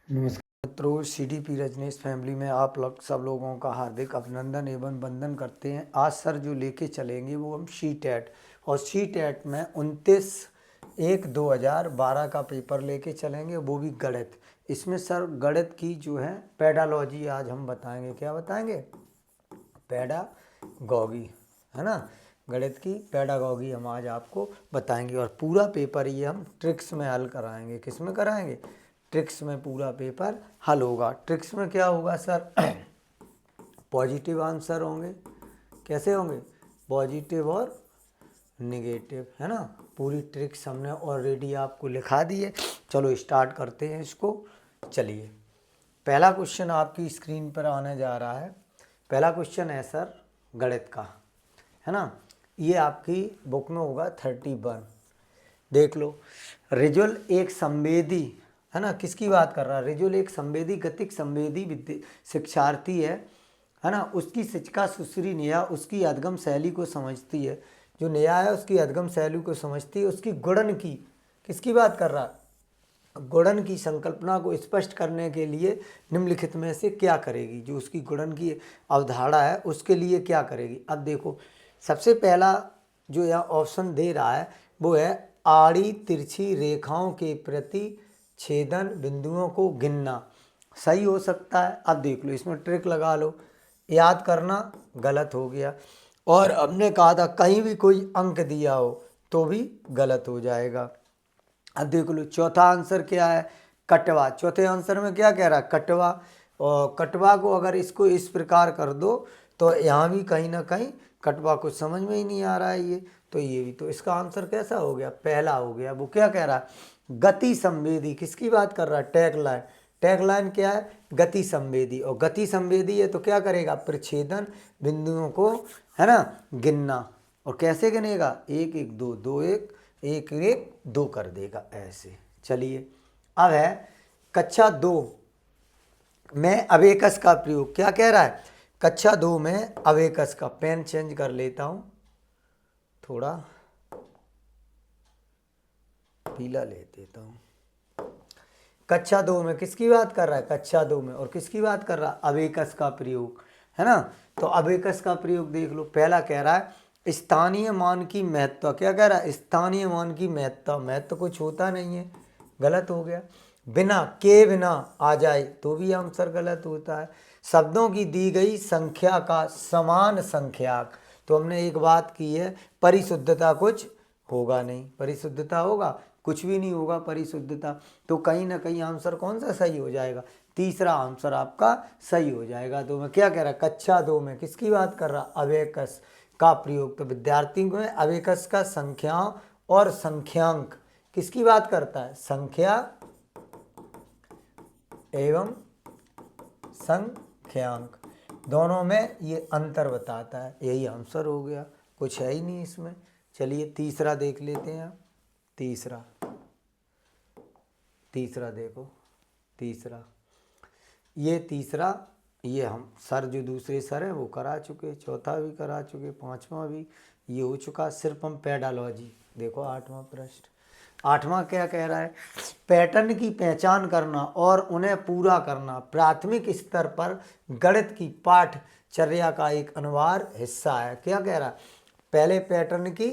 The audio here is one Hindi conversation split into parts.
नमस्कार मित्रों, CDP रजनीश फैमिली में आप लोग सब लोगों का हार्दिक अभिनंदन एवं वंदन करते हैं। आज सर जो लेके चलेंगे वो हम सी-टेट और सी-टेट में 29/1/2012 का पेपर लेके चलेंगे, वो भी गणित। इसमें सर गणित की जो है पेडालॉजी आज हम बताएंगे। क्या बताएंगे? पेडागॉगी, है ना। गणित की पेडागॉगी हम आज आपको बताएंगे और पूरा पेपर ये हम ट्रिक्स में हल कराएंगे। किस में कराएंगे? ट्रिक्स में पूरा पेपर हल होगा। ट्रिक्स में क्या होगा सर? पॉजिटिव आंसर होंगे। कैसे होंगे? पॉजिटिव और निगेटिव, है ना। पूरी ट्रिक्स हमने ऑलरेडी आपको लिखा दी है। चलो स्टार्ट करते हैं इसको। चलिए, पहला क्वेश्चन आपकी स्क्रीन पर आने जा रहा है। पहला क्वेश्चन है सर गणित का, है ना। ये आपकी बुक में होगा 31। देख लो, रिजुअल एक संवेदी, है ना। किसकी बात कर रहा है? रिजुअल एक संवेदी गतिक संवेदी शिक्षार्थी है ना। उसकी शिक्षिका सुश्री नेहा उसकी अध्यगम शैली को समझती है। जो नेहा है उसकी अध्यगम शैली को समझती है। उसकी गुणन की, किसकी बात कर रहा है? गुणन की संकल्पना को स्पष्ट करने के लिए निम्नलिखित में से क्या करेगी? जो उसकी गुणन की अवधारणा है उसके लिए क्या करेगी? अब देखो, सबसे पहला जो यहाँ ऑप्शन दे रहा है वो है आड़ी तिरछी रेखाओं के प्रति छेदन बिंदुओं को गिनना। सही हो सकता है। अब देख लो, इसमें ट्रिक लगा लो। याद करना गलत हो गया। और हमने कहा था कहीं भी कोई अंक दिया हो तो भी गलत हो जाएगा। अब देख लो, चौथा आंसर क्या है? कटवा। चौथे आंसर में क्या कह रहा है? कटवा। और कटवा को अगर इसको इस प्रकार कर दो तो यहाँ भी कहीं ना कहीं कटवा को समझ में ही नहीं आ रहा है ये। तो ये भी, तो इसका आंसर कैसा हो गया? पहला हो गया। वो क्या कह रहा है? गति संवेदी। किसकी बात कर रहा है? टैगलाइन। टैगलाइन क्या है? गति संवेदी। और गति संवेदी है तो क्या करेगा? प्रच्छेदन बिंदुओं को, है ना, गिनना। और कैसे गिनेगा? 1 1 2 2 1 1 1 2 कर देगा ऐसे। चलिए, अब है कक्षा 2 में अबेकस का प्रयोग। क्या कह रहा है? कक्षा 2 में अबेकस का, पेन चेंज कर लेता हूं, थोड़ा पीला ले देता हूं। कक्षा 2 में किसकी बात कर रहा है? कक्षा 2 में। और किसकी बात कर रहा है? अबेकस का प्रयोग, है ना। तो अबेकस का प्रयोग देख लो। पहला कह रहा है स्थानीय मान की महत्ता। क्या कह रहा है? स्थानीय मान की महत्ता। महत्व कुछ होता नहीं है, गलत हो गया। बिना, के बिना आ जाए तो भी आंसर गलत होता है। शब्दों की दी गई संख्या का समान संख्याक। तो हमने एक बात की है, परिशुद्धता कुछ होगा नहीं। परिशुद्धता होगा? कुछ भी नहीं होगा परिशुद्धता। तो कहीं ना कहीं आंसर कौन सा सही हो जाएगा? तीसरा आंसर आपका सही हो जाएगा। तो मैं क्या कह रहा, कक्षा 2 में किसकी बात कर रहा? अबेकस का प्रयोग। तो विद्यार्थी में अबेकस का संख्याओं और संख्यांक किसकी बात करता है? संख्या एवं संख्यांक दोनों में ये अंतर बताता है। यही आंसर हो गया, कुछ है ही नहीं इसमें। चलिए तीसरा देख लेते हैं। तीसरा देखो, तीसरा, ये तीसरा, ये हम सर जो दूसरे सर हैं वो करा चुके, चौथा भी करा चुके, पांचवा भी ये हो चुका। सिर्फ हम पेडालॉजी देखो, 8वां प्रश्न। 8वां क्या कह रहा है? पैटर्न की पहचान करना और उन्हें पूरा करना प्राथमिक स्तर पर गणित की पाठचर्या का एक अनिवार्य हिस्सा है। क्या कह रहा है? पहले पैटर्न की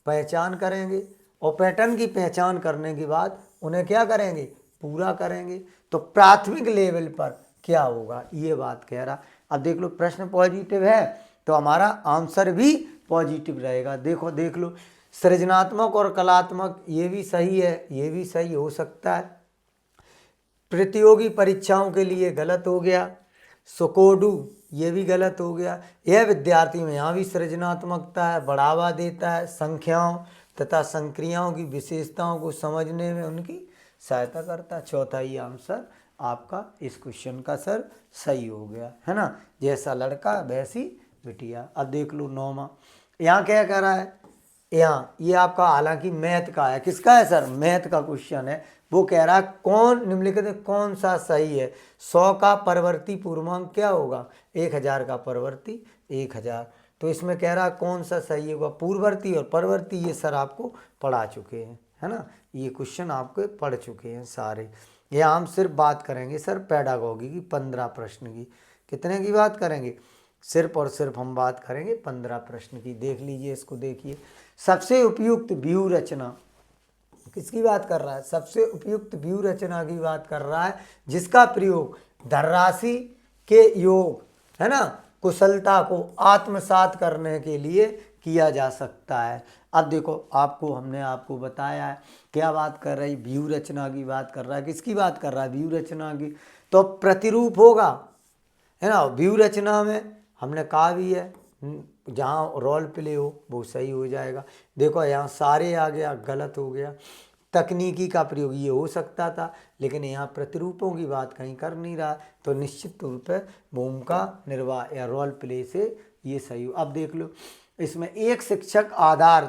पहचान करेंगे और पैटर्न की पहचान करने के बाद उन्हें क्या करेंगे? पूरा करेंगे। तो प्राथमिक लेवल पर क्या होगा, ये बात कह रहा। अब देख लो, प्रश्न पॉजिटिव है तो हमारा आंसर भी पॉजिटिव रहेगा। देखो देख लो, सृजनात्मक और कलात्मक, ये भी सही है, ये भी सही हो सकता है। प्रतियोगी परीक्षाओं के लिए गलत हो गया। सुकोडू, ये भी गलत हो गया। यह विद्यार्थी में यहाँ भी सृजनात्मकता है, बढ़ावा देता है, संख्याओं तथा संक्रियाओं की विशेषताओं को समझने में उनकी सहायता करता है। चौथा ही आंसर आपका इस क्वेश्चन का सर सही हो गया, है ना। जैसा लड़का वैसी बिटिया। अब देख लो 9वां, यहाँ क्या कह रहा है? यहाँ ये आपका हालांकि मैथ का है। किसका है सर? मैथ का क्वेश्चन है। वो कह रहा है कौन निम्नलिखित में कौन सा सही है? 100 का परवर्ती पूर्वांक क्या होगा? 1000 का परवर्ती 1000। तो इसमें कह रहा है कौन सा सही होगा? पूर्ववर्ती और परवर्ती, ये सर आपको पढ़ा चुके हैं, है ना। ये क्वेश्चन आपके पढ़ चुके हैं सारे। यहाँ हम सिर्फ बात करेंगे सर पेडागोगी की 15 प्रश्न की। कितने की बात करेंगे? सिर्फ और सिर्फ हम बात करेंगे 15 प्रश्न की। देख लीजिए इसको, देखिए। सबसे उपयुक्त व्यूह रचना किसकी बात कर रहा है? सबसे उपयुक्त व्यूह रचना की बात कर रहा है, जिसका प्रयोग धनराशि के योग, है ना, कुशलता को आत्मसात करने के लिए किया जा सकता है। अब देखो, हमने आपको बताया है क्या बात कर रही, व्यूह रचना की बात कर रहा है। किसकी बात कर रहा है? व्यूह रचना की। तो प्रतिरूप होगा, है ना। व्यूह रचना में हमने कहा भी है जहाँ रोल प्ले हो वो सही हो जाएगा। देखो यहाँ सारे आ गया, गलत हो गया। तकनीकी का प्रयोग ये हो सकता था, लेकिन यहाँ प्रतिरूपों की बात कहीं कर नहीं रहा, तो निश्चित तौर पर भूमिका निर्वाह या रोल प्ले से ये सही हो। अब देख लो, इसमें एक शिक्षक आधार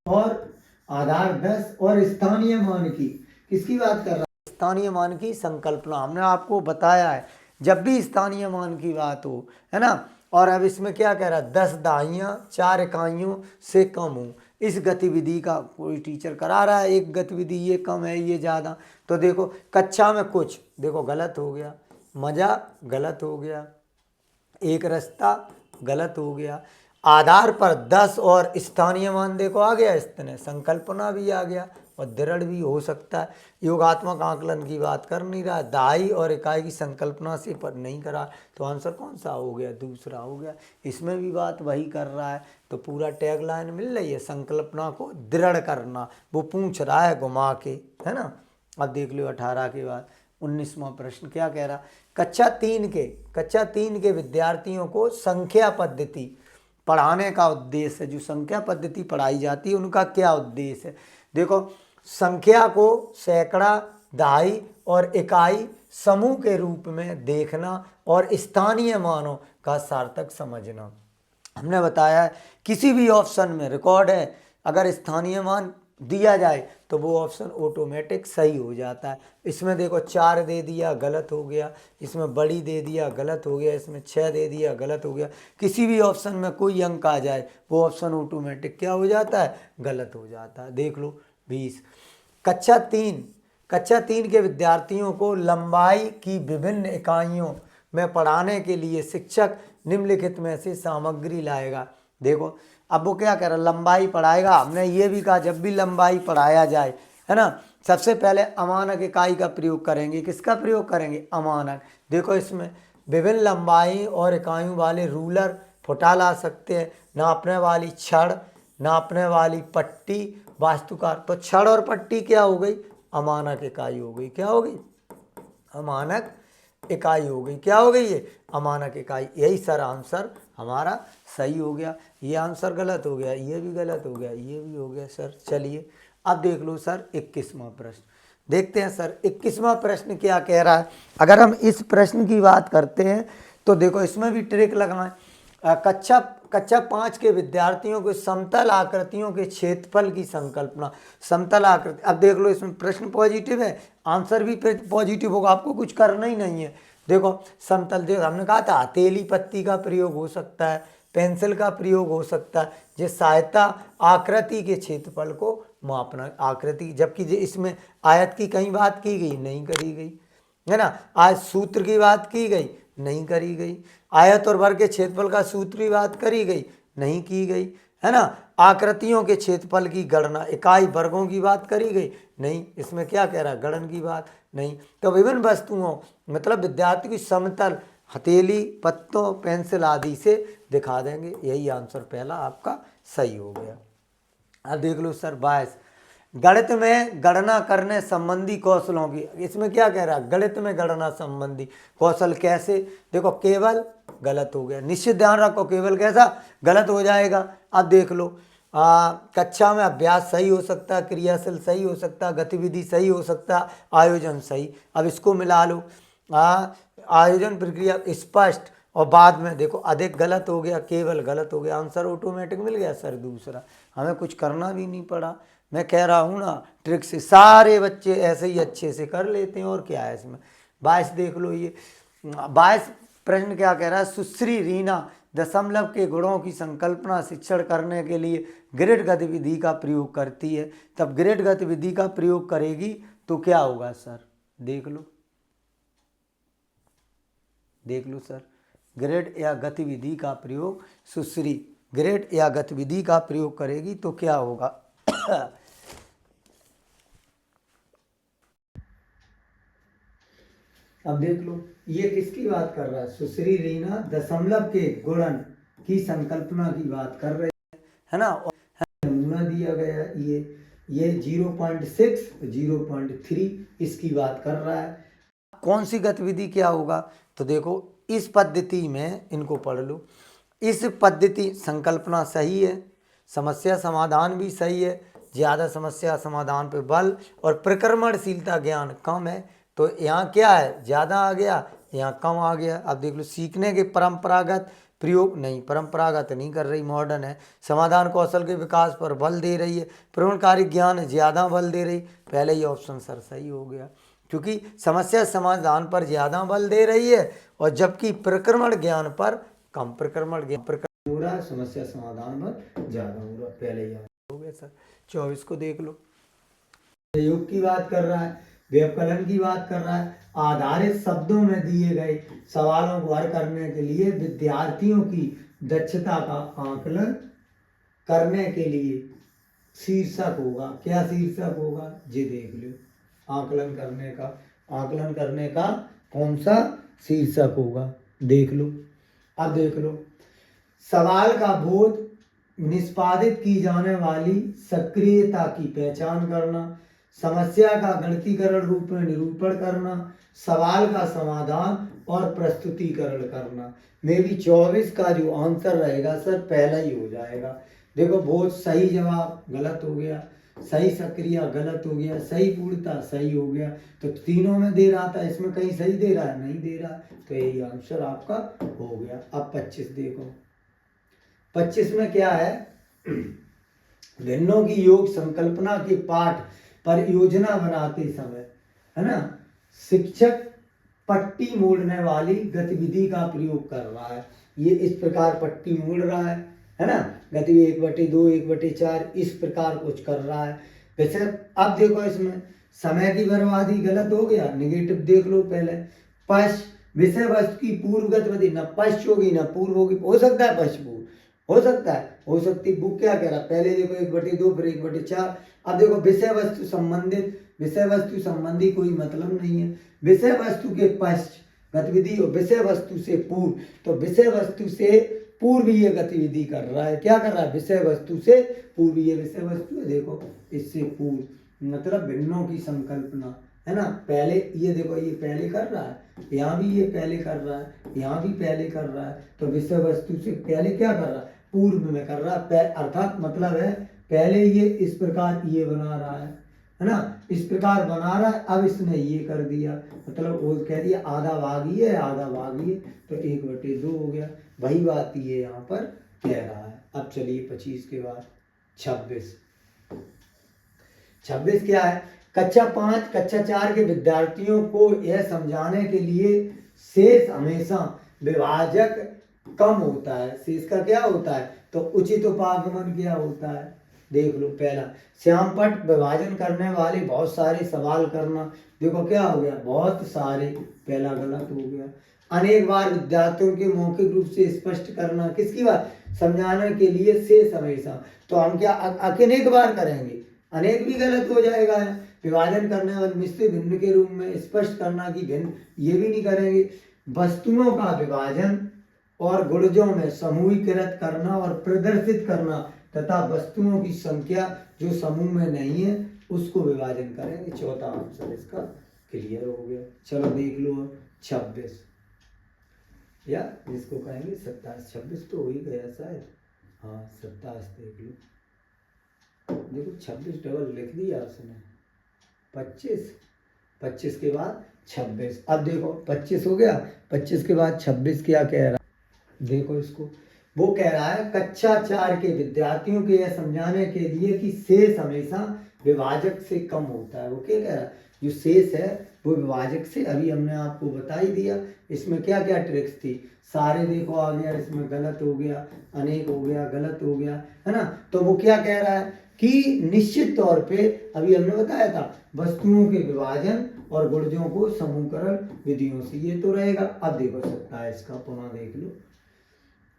और आधार 10 और स्थानीय मान की, किसकी बात कर रहा है? स्थानीय मान की संकल्पना। हमने आपको बताया है जब भी स्थानीय मान की बात हो, है ना। और अब इसमें क्या कह रहा है? 10 दहाइयाँ 4 इकाइयों से कम हो। इस गतिविधि का कोई टीचर करा रहा है, एक गतिविधि ये कम है ये ज़्यादा, तो देखो कक्षा में कुछ, देखो गलत हो गया। मज़ा गलत हो गया। एक रास्ता गलत हो गया। आधार पर 10 और स्थानीय मान देखो आ गया, इसने संकल्पना भी आ गया और दृढ़ भी हो सकता है। योगात्मक आकलन की बात कर नहीं रहा, दहाई और इकाई की संकल्पना से पर नहीं करा, तो आंसर कौन सा हो गया? दूसरा हो गया। इसमें भी बात वही कर रहा है, तो पूरा टैग लाइन मिल रही है, संकल्पना को दृढ़ करना, वो पूछ रहा है घुमा के, है ना। अब देख लो 18 के बाद 19वां प्रश्न क्या कह रहा? कक्षा 3 के विद्यार्थियों को संख्या पद्धति पढ़ाने का उद्देश्य है। जो संख्या पद्धति पढ़ाई जाती है उनका क्या उद्देश्य है? देखो, संख्या को सैकड़ा, दहाई और इकाई समूह के रूप में देखना और स्थानीय मानों का सार्थक समझना। हमने बताया है किसी भी ऑप्शन में रिकॉर्ड है, अगर स्थानीय मान दिया जाए तो वो ऑप्शन ऑटोमेटिक सही हो जाता है। इसमें देखो 4 दे दिया, गलत हो गया। इसमें बड़ी दे दिया, गलत हो गया। इसमें 6 दे दिया, गलत हो गया। किसी भी ऑप्शन में कोई अंक आ जाए वो ऑप्शन ऑटोमेटिक क्या हो जाता है? गलत हो जाता है। देख लो 20। कक्षा 3 के विद्यार्थियों को लंबाई की विभिन्न इकाइयों में पढ़ाने के लिए शिक्षक निम्नलिखित में से सामग्री लाएगा। देखो अब वो क्या कह रहा है? लंबाई पढ़ाएगा। हमने ये भी कहा जब भी लंबाई पढ़ाया जाए, है ना, सबसे पहले अमानक इकाई का प्रयोग करेंगे। किसका प्रयोग करेंगे? अमानक। देखो इसमें विभिन्न लंबाई और इकाइयों वाले रूलर फुटा ला सकते हैं, नापने वाली छड़, नापने वाली पट्टी, वास्तुकार। तो छड़ और पट्टी क्या हो गई? अमानक इकाई हो गई। क्या हो गई? अमानक इकाई हो गई। क्या हो गई? ये अमानक इकाई। यही सर आंसर हमारा सही हो गया। ये आंसर गलत हो गया, ये भी गलत हो गया, ये भी हो गया सर। चलिए अब देख लो सर 21वां प्रश्न। देखते हैं सर 21वां प्रश्न क्या कह रहा है। अगर हम इस प्रश्न की बात करते हैं तो देखो इसमें भी ट्रिक लगाएं। कक्षा 5 के विद्यार्थियों को समतल आकृतियों के क्षेत्रफल की संकल्पना। समतल आकृति, अब देख लो इसमें प्रश्न पॉजिटिव है, आंसर भी पॉजिटिव होगा, आपको कुछ करना ही नहीं है। देखो समतल, देखो हमने कहा था हथेली पत्ती का प्रयोग हो सकता है, पेंसिल का प्रयोग हो सकता है, जिस सहायता आकृति के क्षेत्रफल को मापना। आकृति, जबकि इसमें आयत की कहीं बात की गई नहीं करी गई, है ना। आज सूत्र की बात की गई नहीं करी गई। आयत और वर्ग के क्षेत्रफल का सूत्र की बात करी गई नहीं की गई, है ना। आकृतियों के क्षेत्रफल की गणना, इकाई वर्गों की बात करी गई नहीं। इसमें क्या कह रहा है? गणन की बात नहीं। तो विभिन्न वस्तुओं मतलब विद्यार्थी की समतल हथेली, पत्तों, पेंसिल आदि से दिखा देंगे। यही आंसर पहला आपका सही हो गया। अब देख लो सर 22, गणित में गणना करने संबंधी कौशलों की। इसमें क्या कह रहा है? गणित में गणना संबंधी कौशल कैसे? देखो केवल गलत हो गया, निश्चित ध्यान रखो, केवल कैसा? गलत हो जाएगा। अब देख लो कक्षा में अभ्यास सही हो सकता है, क्रियाशील सही हो सकता है, गतिविधि सही हो सकता है, आयोजन सही। अब इसको मिला लो, आयोजन प्रक्रिया स्पष्ट, और बाद में देखो अधिक गलत हो गया, केवल गलत हो गया। आंसर ऑटोमेटिक मिल गया सर दूसरा, हमें कुछ करना भी नहीं पड़ा। मैं कह रहा हूँ ना, ट्रिक से सारे बच्चे ऐसे ही अच्छे से कर लेते हैं, और क्या है इसमें। 22 देख लो, ये 22 प्रश्न क्या कह रहा है? सुश्री रीना दशमलव के गुणों की संकल्पना शिक्षण करने के लिए ग्रिड गतिविधि का प्रयोग करती है। तब ग्रिड गतिविधि का प्रयोग करेगी तो क्या होगा सर, देख लो सर। ग्रिड या गतिविधि का प्रयोग, सुश्री ग्रिड या गतिविधि का प्रयोग करेगी तो क्या होगा। अब देख लो ये किसकी बात कर रहा है, सुश्री रीना दशमलव के गुणन की संकल्पना की बात कर रहे है ना। और नमूना दिया गया ये 0.6 0.3 इसकी बात कर रहा है। कौन सी गतिविधि क्या होगा, तो देखो इस पद्धति में इनको पढ़ लो। इस पद्धति संकल्पना सही है, समस्या समाधान भी सही है, ज़्यादा समस्या समाधान पे बल और प्रक्रमणशीलता ज्ञान कम है। तो यहाँ क्या है, ज़्यादा आ गया, यहाँ कम आ गया। अब देख लो सीखने के परंपरागत प्रयोग नहीं, परंपरागत नहीं कर रही, मॉडर्न है। समाधान कौशल के विकास पर बल दे रही है, प्रवणकारी ज्ञान ज्यादा बल दे रही। पहले ही ऑप्शन सर सही हो गया, क्योंकि समस्या समाधान पर ज़्यादा बल दे रही है और जबकि प्रक्रमण ज्ञान पर कम। प्रक्रमण ज्ञान हो रहा है, समस्या समाधान पर ज़्यादा हो रहा है, पहले ही हो गया सर। 24 को देख लो, योग की बात कर रहा है, व्यवकलन की बात कर रहा है। आधारित शब्दों में दिए गए सवालों को हल करने के लिए विद्यार्थियों की दक्षता का आकलन करने के लिए शीर्षक होगा। क्या शीर्षक होगा, ये देख लो। आकलन करने का कौन सा शीर्षक होगा, देख लो। अब देख लो, सवाल का बोध, निष्पादित की जाने वाली सक्रियता की पहचान करना, समस्या का गणितीकरण रूप में निरूपण करना, सवाल का समाधान और प्रस्तुतिकरण करना। मे भी 24 का जो आंसर रहेगा सर पहला ही हो जाएगा। देखो बहुत सही जवाब गलत हो गया, सही सक्रिय गलत हो गया, सही पूर्णता सही हो गया। तो तीनों में दे रहा था, इसमें कहीं सही दे रहा है, नहीं दे रहा, तो यही आंसर आपका हो गया। अब 25 देखो, 25 में क्या है, भिन्नों की योग संकल्पना के पाठ पर योजना बनाते समय, है ना, शिक्षक पट्टी मोड़ने वाली गतिविधि का प्रयोग कर रहा है। ये इस प्रकार पट्टी मोड़ रहा है ना, गतिविधि 1/2 1/4 इस प्रकार कुछ कर रहा है। वैसे अब देखो इसमें समय की बर्बादी गलत हो गया, निगेटिव देख लो पहले। पश्च विषय वस्तु की पूर्व गतिविधि, न पश्च होगी न पूर्व होगी, हो सकता है पश्च पूर्व, हो सकता है, हो सकती। बुक क्या कह रहा है, पहले देखो 1/2 फिर 1/4। अब देखो विषय वस्तु संबंधित, विषय वस्तु संबंधी कोई मतलब नहीं है। विषय वस्तु के पश्च गतिविधि और विषय वस्तु से पूर्व, तो विषय वस्तु से पूर्व ये गतिविधि कर रहा है। क्या कर रहा है, विषय वस्तु से पूर्व, ये विषय वस्तु है, देखो इससे पूर्व, मतलब भिन्नों की संकल्पना, है ना। पहले ये देखो, ये पहले कर रहा है, यहाँ भी ये पहले कर रहा है, यहाँ भी पहले कर रहा है। तो विषय वस्तु से पहले क्या कर रहा है, पूर्व में कर रहा है, अर्थात मतलब है पहले ये इस प्रकार ये बना रहा है ना, इस प्रकार बना रहा है। अब इसने ये कर दिया, मतलब वो कह दिया आधा भाग ये आधा भाग ये, तो 1/2 हो गया। वही बात ये यहाँ पर कह रहा है। अब चलिए 25 के बाद 26 क्या है, कक्षा 5 कक्षा 4 के विद्यार्थियों को यह समझाने के लिए शेष हमेशा विभाजक कम होता है। शेष का क्या होता है, तो उचित उपागमन क्या होता है, देख लो। पहला श्यामपट विभाजन करने वाले बहुत सारे सवाल करना, देखो क्या हो गया, बहुत सारे, पहला गलत हो गया। अनेक बार विद्यार्थियों के मौखिक रूप से स्पष्ट करना, किसकी बात, समझाने के लिए शेष हमेशा, तो हम क्या अनेक बार करेंगे, अनेक भी गलत हो जाएगा। विभाजन करने वाले मिश्रित भिन्न के रूप में स्पष्ट करना कि भिन्न, ये भी नहीं करेंगे। वस्तुओं का विभाजन और गुणजों में समूहीकृत करना और प्रदर्शित करना तथा वस्तुओं की संख्या जो समूह में नहीं है उसको विभाजन करेंगे। चौथा आंसर इसका क्लियर हो गया। चलो देख लो 26, या जिसको कहेंगे 27, 26 तो हो ही गया शायद, हाँ 27 देख लो। देखो 26 डबल लिख दिया उसने, 25 के बाद 26। अब देखो 25 हो गया, 25 के बाद 26 क्या कह रहा है, देखो इसको, वो कह रहा है कक्षा 4 के विद्यार्थियों को यह समझाने के लिए कि शेष हमेशा विभाजक से कम होता है। वो क्या कह रहा है, जो शेष है वो विभाजक से अभी हमने आपको बता ही दिया। इसमें क्या क्या ट्रिक्स थी, सारे देखो आ गया, इसमें गलत हो गया, अनेक हो गया, गलत हो गया, है ना। तो वो क्या कह रहा है कि निश्चित तौर पे अभी हमने बताया था वस्तुओं के विभाजन और गुणजों को समूहकरण विधियों से, ये तो रहेगा। अब देखो सकता है इसका पुनः देख लो,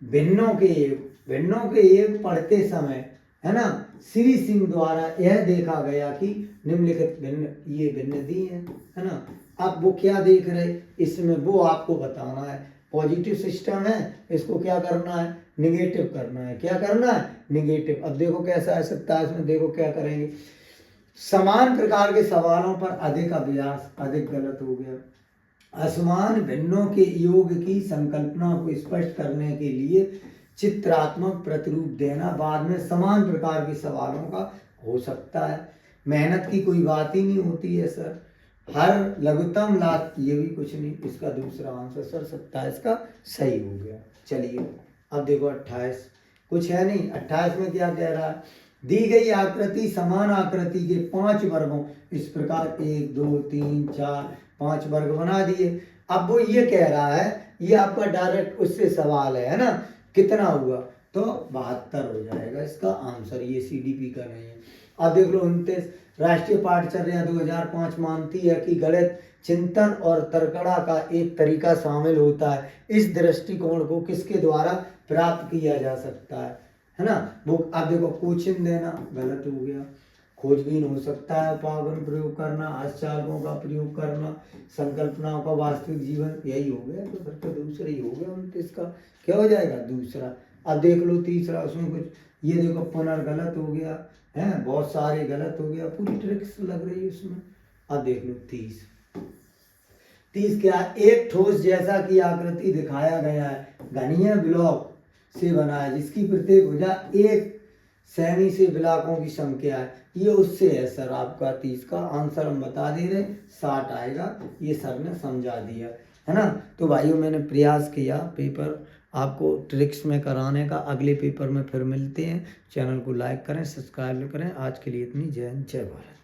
भिन्नों के योग पढ़ते समय, है ना, श्री सिंह द्वारा यह देखा गया कि निम्नलिखित भिन्न, ये भिन्न दी है ना। अब वो क्या देख रहे, इसमें वो आपको बताना है। पॉजिटिव सिस्टम है, इसको क्या करना है, निगेटिव करना है। क्या करना है, निगेटिव। अब देखो कैसा आ सकता है इसमें, देखो क्या करेंगे, समान प्रकार के सवालों पर अधिक अभ्यास, अधिक गलत हो गया। असमान भिन्नों के योग की संकल्पना को स्पष्ट करने के लिए चित्रात्मक प्रतिरूप देना, बाद में समान प्रकार के सवालों का हो सकता है। मेहनत की कोई बात ही नहीं होती है सर, हर लघुत्तम लाभ, ये भी कुछ नहीं। इसका दूसरा आंसर सर 27 का सही हो गया। चलिए अब देखो 28, कुछ है नहीं। 28 में क्या कह रहा है, दी गई आकृति समान आकृति के 5 वर्गों, इस प्रकार 1 2 3 4 5 वर्ग बना दिए। अब वो ये कह रहा है, ये आपका डायरेक्ट उससे सवाल है ना, कितना हुआ, तो 72 हो जाएगा इसका आंसर, ये CDP का नहीं है। अब देख लो 29, राष्ट्रीय पाठचर्या 2005 मानती है कि गणित चिंतन और तर्कड़ा का एक तरीका शामिल होता है। इस दृष्टिकोण को किसके द्वारा प्राप्त किया जा सकता है ना। वो आप देखो कोचिंग देना गलत हो गया, खोजबीन हो सकता है, उपागम प्रयोग करना, आश्चार्यों का प्रयोग करना, संकल्पनाओं का वास्तविक जीवन, यही हो गया। तो फिर तो दूसरा ही हो गया 29 का, क्या हो जाएगा दूसरा। अब देख लो तीसरा, उसमें कुछ ये देखो पुनर्गलत हो गया है, बहुत सारे गलत हो गया, पूरी ट्रिक्स लग रही है उसमें। अब देख लो 30 क्या, एक ठोस जैसा कि आकृति दिखाया गया है घनीय ब्लॉक से बना है, जिसकी प्रत्येक भुजा 1 सेमी से ब्लॉकों की संख्या है, ये उससे है सर आपका 30 का आंसर हम बता दे रहे, 60 आएगा, ये सर ने समझा दिया है ना। तो भाइयों मैंने प्रयास किया पेपर आपको ट्रिक्स में कराने का। अगले पेपर में फिर मिलते हैं, चैनल को लाइक करें, सब्सक्राइब करें। आज के लिए इतनी, जय हिंद, जय भारत।